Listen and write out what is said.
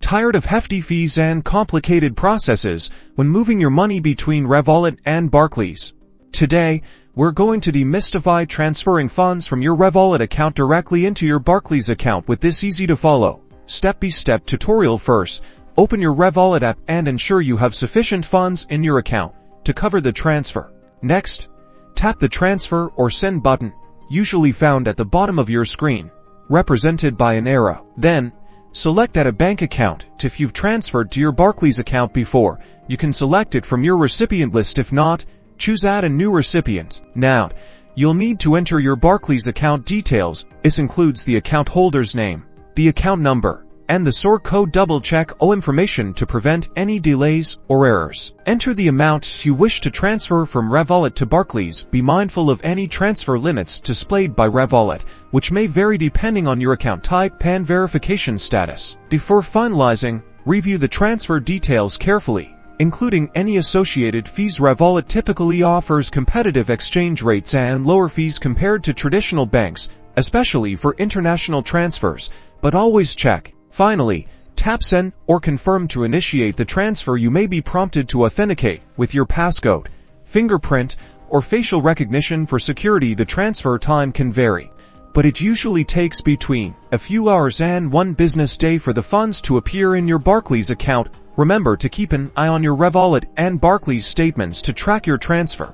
Tired of hefty fees and complicated processes when moving your money between Revolut and Barclays? Today, we're going to demystify transferring funds from your Revolut account directly into your Barclays account with this easy-to-follow, step-by-step tutorial. First, open your Revolut app and ensure you have sufficient funds in your account to cover the transfer. Next, tap the Transfer or Send button, usually found at the bottom of your screen, represented by an arrow. Then, select Add a bank account. If you've transferred to your Barclays account before, you can select it from your recipient list. If not, choose Add a new recipient. Now, you'll need to enter your Barclays account details. This includes the account holder's name, the account number, and the sort code. Double-check all information to prevent any delays or errors. Enter the amount you wish to transfer from Revolut to Barclays. Be mindful of any transfer limits displayed by Revolut, which may vary depending on your account type and verification status. Before finalizing, review the transfer details carefully, including any associated fees. Revolut typically offers competitive exchange rates and lower fees compared to traditional banks, especially for international transfers, but always check. Finally, tap Send or Confirm to initiate the transfer. You may be prompted to authenticate with your passcode, fingerprint, or facial recognition for security. The transfer time can vary, but it usually takes between a few hours and one business day for the funds to appear in your Barclays account. Remember to keep an eye on your Revolut and Barclays statements to track your transfer.